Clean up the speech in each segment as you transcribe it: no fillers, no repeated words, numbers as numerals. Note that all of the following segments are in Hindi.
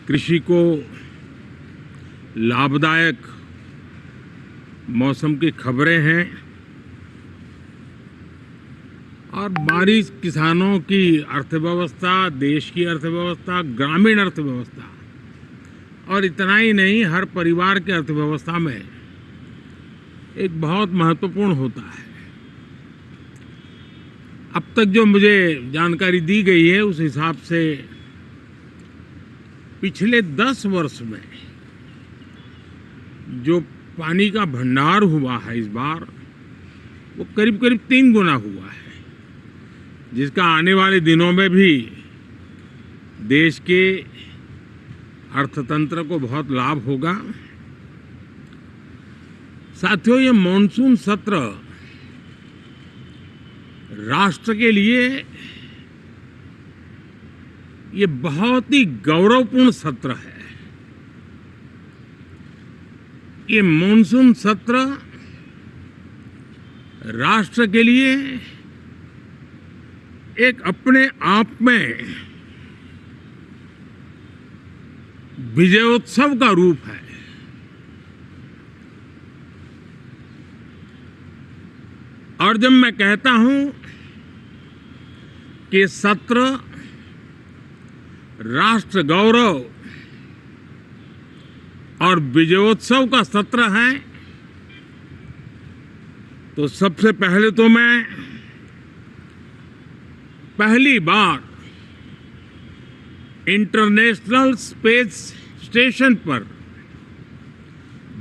कृषि को लाभदायक मौसम की खबरें हैं और बारिश किसानों की अर्थव्यवस्था, देश की अर्थव्यवस्था, ग्रामीण अर्थव्यवस्था और इतना ही नहीं, हर परिवार की अर्थव्यवस्था में एक बहुत महत्वपूर्ण होता है। अब तक जो मुझे जानकारी दी गई है उस हिसाब से पिछले 10 वर्ष में जो पानी का भंडार हुआ है इस बार, वो करीब करीब 3 गुना हुआ है, जिसका आने वाले दिनों में भी देश के अर्थतंत्र को बहुत लाभ होगा। साथियों, ये मॉनसून सत्र राष्ट्र के लिए ये बहुत ही गौरवपूर्ण सत्र है। ये मॉनसून सत्र राष्ट्र के लिए एक अपने आप में विजयोत्सव का रूप है। और जब मैं कहता हूं कि सत्र राष्ट्र गौरव और विजयोत्सव का सत्र है, तो सबसे पहले तो मैं पहली बार इंटरनेशनल स्पेस स्टेशन पर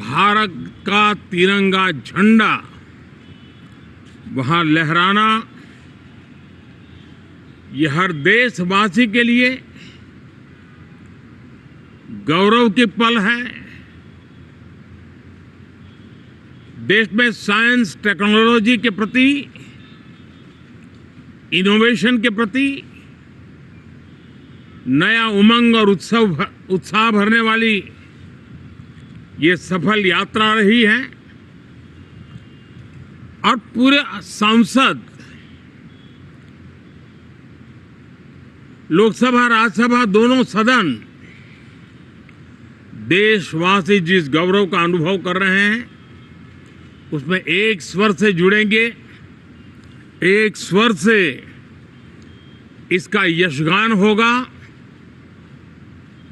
भारत का तिरंगा झंडा वहां लहराना, ये हर देशवासी के लिए गौरव की पल है। देश में साइंस टेक्नोलॉजी के प्रति, इनोवेशन के प्रति नया उमंग और उत्साह भरने वाली ये सफल यात्रा रही है। और पूरे संसद, लोकसभा राज्यसभा दोनों सदन देशवासी जिस गौरव का अनुभव कर रहे हैं उसमें एक स्वर से जुड़ेंगे, एक स्वर से इसका यशगान होगा।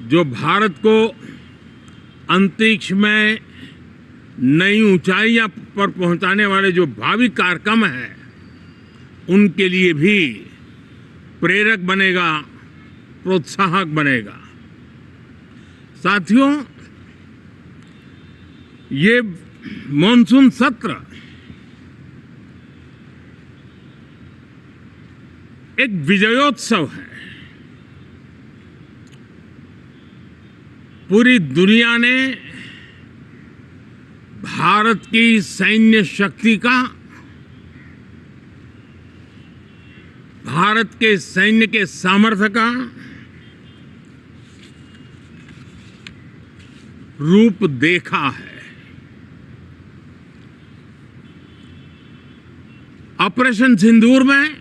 जो भारत को अंतरिक्ष में नई ऊंचाइयां पर पहुंचाने वाले जो भावी कार्यक्रम हैं, उनके लिए भी प्रेरक बनेगा, प्रोत्साहक बनेगा। साथियों, ये मॉनसून सत्र एक विजयोत्सव है। पूरी दुनिया ने भारत की सैन्य शक्ति का, भारत के सैन्य के सामर्थ्य का रूप देखा है। ऑपरेशन सिंदूर में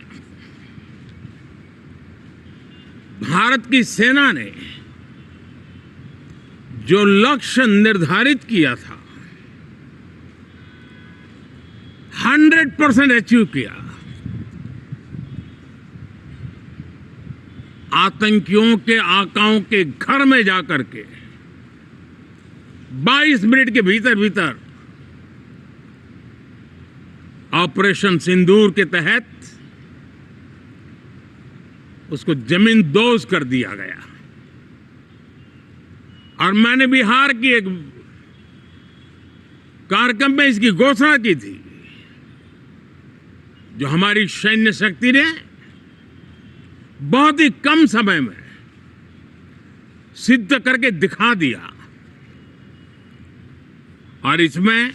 भारत की सेना ने जो लक्ष्य निर्धारित किया था 100% अचीव किया। आतंकियों के आकाओं के घर में जाकर के 22 मिनट के भीतर भीतर ऑपरेशन सिंदूर के तहत उसको जमींदोज कर दिया गया। और मैंने बिहार की एक कार्यक्रम में इसकी घोषणा की थी, जो हमारी सैन्य शक्ति ने बहुत ही कम समय में सिद्ध करके दिखा दिया। और इसमें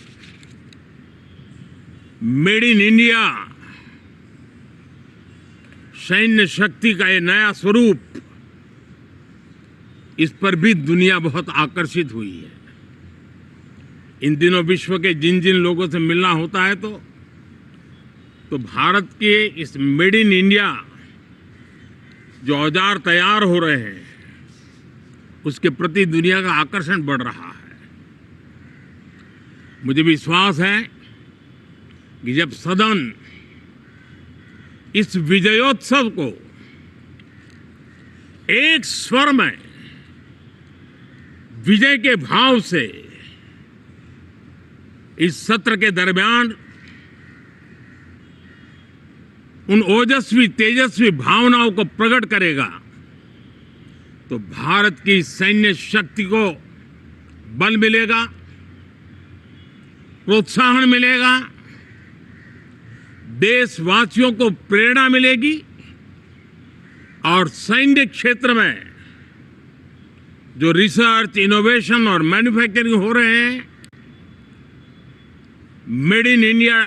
मेड इन इंडिया सैन्य शक्ति का ये नया स्वरूप, इस पर भी दुनिया बहुत आकर्षित हुई है। इन दिनों विश्व के जिन जिन लोगों से मिलना होता है तो भारत के इस मेड इन इंडिया जो औजार तैयार हो रहे हैं उसके प्रति दुनिया का आकर्षण बढ़ रहा है। मुझे विश्वास है कि जब सदन इस विजयोत्सव को एक स्वर में विजय के भाव से इस सत्र के दरमियान उन ओजस्वी तेजस्वी भावनाओं को प्रकट करेगा तो भारत की सैन्य शक्ति को बल मिलेगा, प्रोत्साहन मिलेगा, देशवासियों को प्रेरणा मिलेगी और सैन्य क्षेत्र में जो रिसर्च, इनोवेशन और मैन्युफैक्चरिंग हो रहे हैं, made in India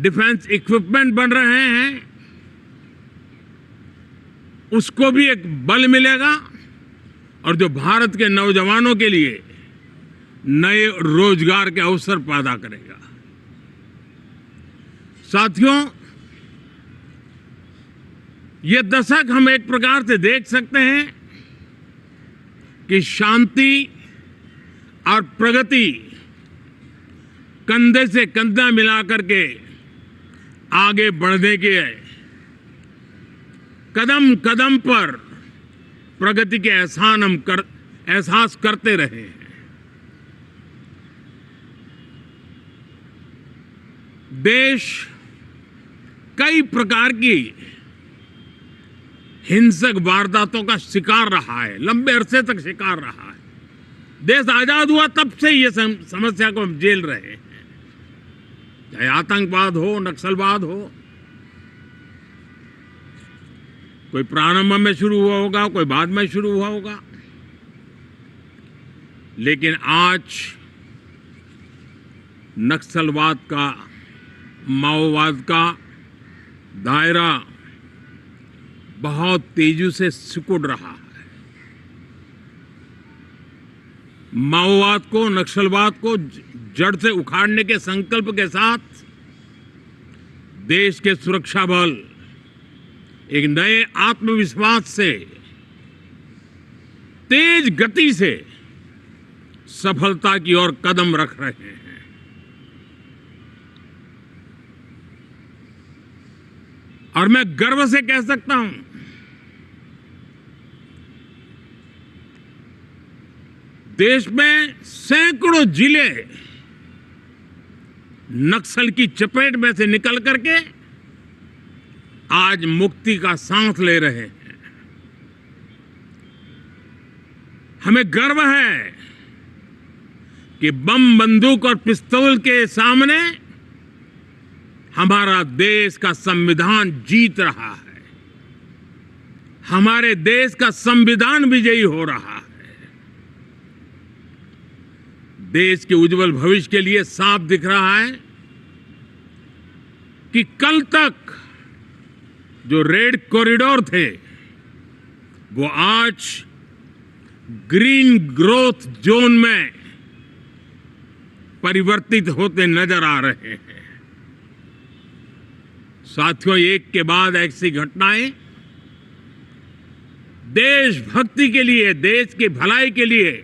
defence equipment बन रहे हैं, उसको भी एक बल मिलेगा और जो भारत के नौजवानों के लिए नए रोजगार के अवसर पैदा करेगा। साथियों, ये दशक हम एक प्रकार से देख सकते हैं कि शांति और प्रगति कंधे से कंधा मिलाकर के आगे बढ़ने के कदम कदम पर प्रगति के एहसास करते रहे हैं। देश कई प्रकार की हिंसक वारदातों का शिकार रहा है, लंबे अरसे तक शिकार रहा है। देश आजाद हुआ तब से ये समस्या को हम झेल रहे हैं, चाहे आतंकवाद हो, नक्सलवाद हो। कोई प्रारंभ में शुरू हुआ होगा, कोई बाद में शुरू हुआ होगा, लेकिन आज नक्सलवाद का, माओवाद का दायरा बहुत तेजी से सिकुड़ रहा है। माओवाद को, नक्सलवाद को जड़ से उखाड़ने के संकल्प के साथ देश के सुरक्षा बल एक नए आत्मविश्वास से, तेज गति से सफलता की ओर कदम रख रहे हैं। और मैं गर्व से कह सकता हूं, देश में सैकड़ों जिले नक्सल की चपेट में से निकल करके आज मुक्ति का सांस ले रहे हैं। हमें गर्व है कि बम, बंदूक और पिस्तौल के सामने हमारा देश का संविधान जीत रहा है, हमारे देश का संविधान विजयी हो रहा है। देश के उज्जवल भविष्य के लिए साफ दिख रहा है कि कल तक जो रेड कॉरिडोर थे वो आज ग्रीन ग्रोथ जोन में परिवर्तित होते नजर आ रहे हैं। साथियों, एक के बाद ऐसी घटनाएं देशभक्ति के लिए, देश की भलाई के लिए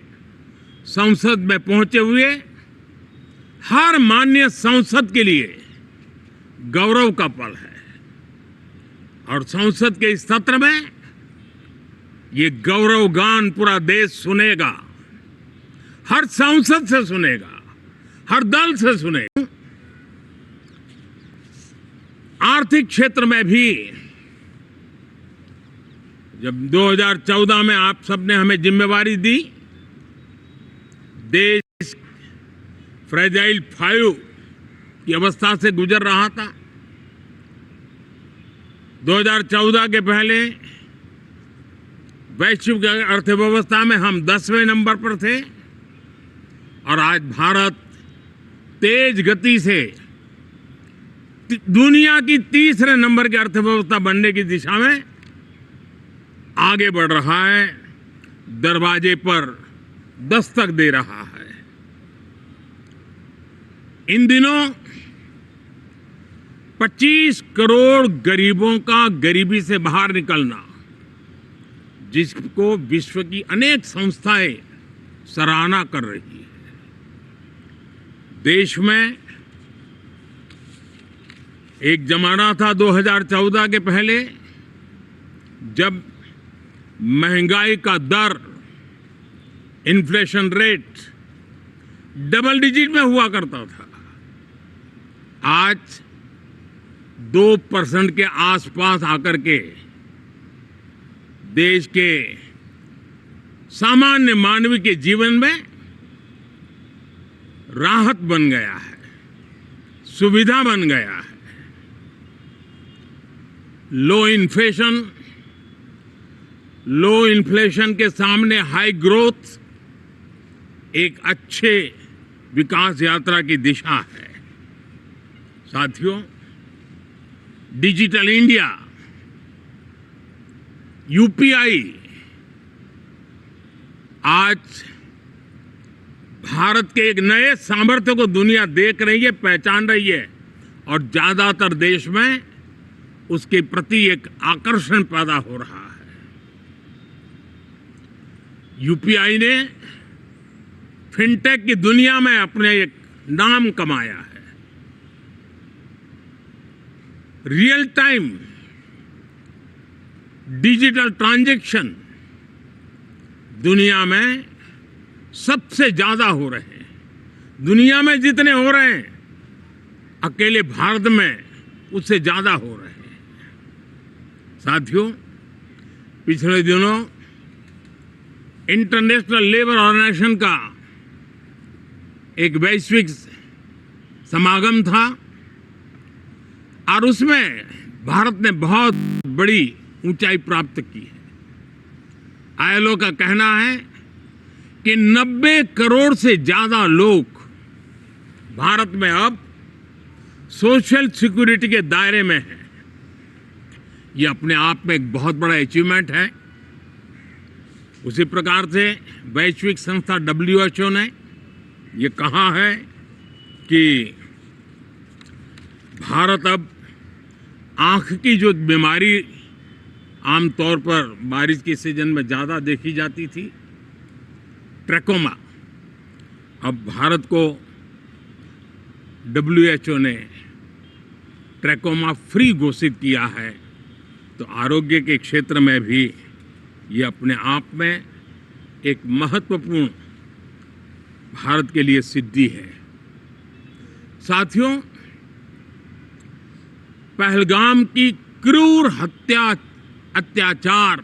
संसद में पहुंचे हुए हर माननीय सांसद के लिए गौरव का पल है। और संसद के इस सत्र में ये गौरव गान पूरा देश सुनेगा, हर सांसद से सुनेगा, हर दल से सुनेगा। आर्थिक क्षेत्र में भी जब 2014 में आप सबने हमें जिम्मेवारी दी, देश फ्रेजाइल 5 की अवस्था से गुजर रहा था। 2014 के पहले वैश्विक अर्थव्यवस्था में हम 10वें नंबर पर थे और आज भारत तेज गति से दुनिया की तीसरे नंबर की अर्थव्यवस्था बनने की दिशा में आगे बढ़ रहा है, दरवाजे पर दस्तक दे रहा है। इन दिनों 25 करोड़ गरीबों का गरीबी से बाहर निकलना जिसको विश्व की अनेक संस्थाएं सराहना कर रही है। देश में एक जमाना था 2014 के पहले, जब महंगाई का दर, इन्फ्लेशन रेट डबल डिजिट में हुआ करता था। आज 2% के आसपास आकर के देश के सामान्य मानवी के जीवन में राहत बन गया है, सुविधा बन गया है। लो इन्फ्लेशन के सामने हाई ग्रोथ एक अच्छे विकास यात्रा की दिशा है। साथियों, डिजिटल इंडिया, यूपीआई आज भारत के एक नए सामर्थ्य को दुनिया देख रही है, पहचान रही है, और ज्यादातर देश में उसके प्रति एक आकर्षण पैदा हो रहा है। यूपीआई ने फिनटेक की दुनिया में अपने एक नाम कमाया है। रियल टाइम डिजिटल ट्रांजैक्शन दुनिया में सबसे ज्यादा हो रहे हैं। दुनिया में जितने हो रहे हैं, अकेले भारत में उससे ज्यादा हो रहे हैं। साथियों, पिछले दिनों इंटरनेशनल लेबर ऑर्गेनाइजेशन का एक वैश्विक समागम था और उसमें भारत ने बहुत बड़ी ऊंचाई प्राप्त की है। आईएलओ का कहना है कि 90 करोड़ से ज्यादा लोग भारत में अब सोशल सिक्योरिटी के दायरे में हैं। ये अपने आप में एक बहुत बड़ा अचीवमेंट है। उसी प्रकार से वैश्विक संस्था WHO ने ये कहा है कि भारत अब आंख की जो बीमारी आमतौर पर बारिश के सीजन में ज़्यादा देखी जाती थी, ट्रैकोमा, अब भारत को WHO ने ट्रैकोमा फ्री घोषित किया है। तो आरोग्य के क्षेत्र में भी ये अपने आप में एक महत्वपूर्ण भारत के लिए सिद्धि है। साथियों, पहलगाम की क्रूर अत्याचार,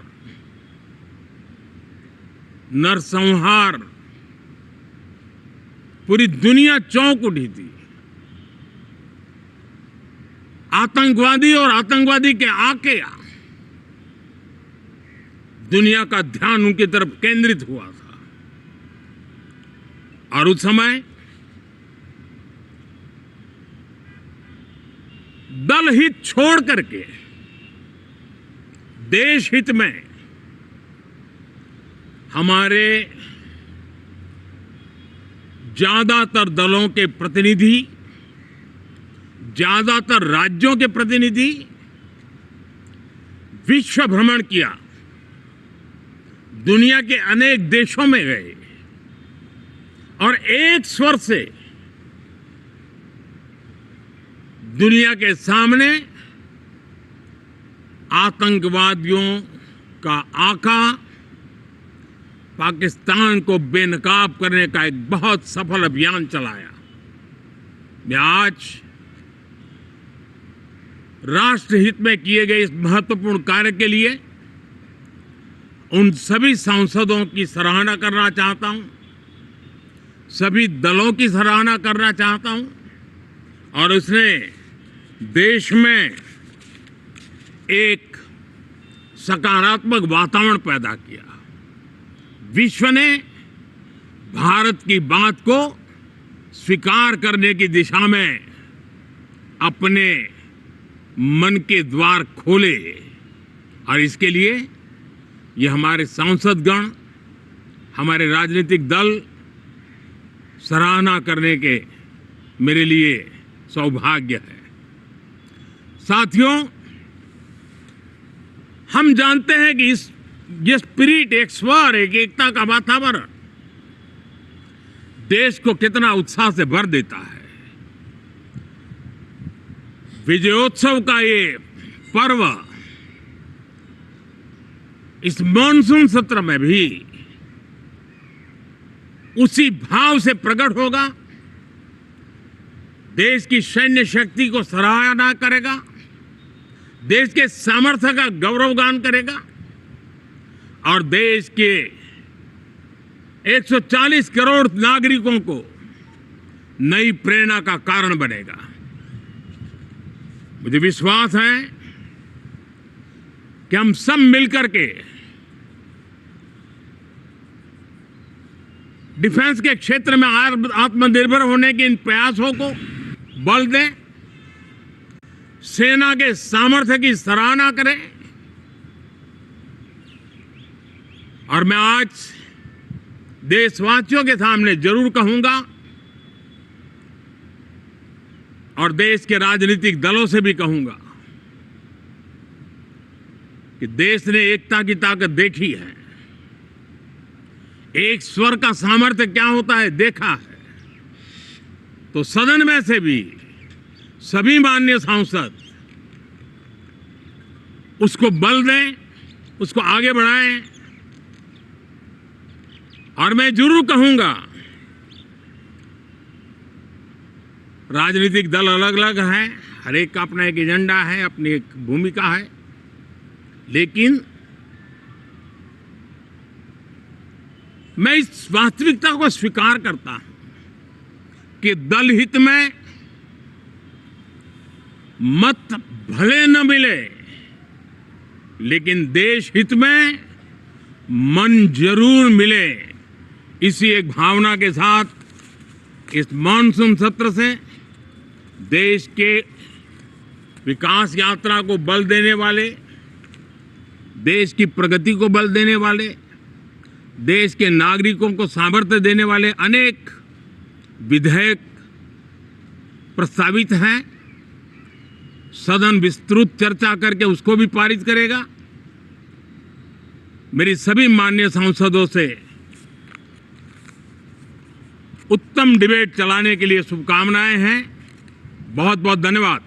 नरसंहार, पूरी दुनिया चौंक उठी थी। आतंकवादी और आतंकवादी के आके दुनिया का ध्यान उनकी तरफ केंद्रित हुआ था और उस समय दल हित छोड़ करके देश हित में हमारे ज्यादातर दलों के प्रतिनिधि, ज्यादातर राज्यों के प्रतिनिधि विश्व भ्रमण किया, दुनिया के अनेक देशों में गए और एक स्वर से दुनिया के सामने आतंकवादियों का आका पाकिस्तान को बेनकाब करने का एक बहुत सफल अभियान चलाया। मैं आज राष्ट्रहित में किए गए इस महत्वपूर्ण कार्य के लिए उन सभी सांसदों की सराहना करना चाहता हूं, सभी दलों की सराहना करना चाहता हूं, और उसने देश में एक सकारात्मक वातावरण पैदा किया। विश्व ने भारत की बात को स्वीकार करने की दिशा में अपने मन के द्वार खोले और इसके लिए ये हमारे सांसदगण, हमारे राजनीतिक दल सराहना करने के मेरे लिए सौभाग्य है। साथियों, हम जानते हैं कि इस ये स्पिरिट, एक स्वर, एक एकता का वातावरण देश को कितना उत्साह से भर देता है। विजयोत्सव का ये पर्व इस मॉनसून सत्र में भी उसी भाव से प्रकट होगा। देश की सैन्य शक्ति को सराहना करेगा, देश के सामर्थ्य का गौरवगान करेगा और देश के 140 करोड़ नागरिकों को नई प्रेरणा का कारण बनेगा। मुझे विश्वास है कि हम सब मिलकर के डिफेंस के क्षेत्र में आत्मनिर्भर होने के इन प्रयासों को बल दें, सेना के सामर्थ्य की सराहना करें। और मैं आज देशवासियों के सामने जरूर कहूंगा और देश के राजनीतिक दलों से भी कहूंगा कि देश ने एकता की ताकत देखी है, एक स्वर का सामर्थ्य क्या होता है देखा है। तो सदन में से भी सभी माननीय सांसद उसको बल दें, उसको आगे बढ़ाएं। और मैं जरूर कहूंगा, राजनीतिक दल अलग अलग हैं, हर एक का अपना एक एजेंडा है, अपनी एक भूमिका है, लेकिन मैं इस वास्तविकता को स्वीकार करता हूं कि दल हित में मत भले न मिले, लेकिन देश हित में मन जरूर मिले। इसी एक भावना के साथ इस मॉनसून सत्र से देश के विकास यात्रा को बल देने वाले, देश की प्रगति को बल देने वाले, देश के नागरिकों को सामर्थ्य देने वाले अनेक विधेयक प्रस्तावित हैं। सदन विस्तृत चर्चा करके उसको भी पारित करेगा। मेरी सभी माननीय सांसदों से उत्तम डिबेट चलाने के लिए शुभकामनाएं हैं। बहुत बहुत धन्यवाद।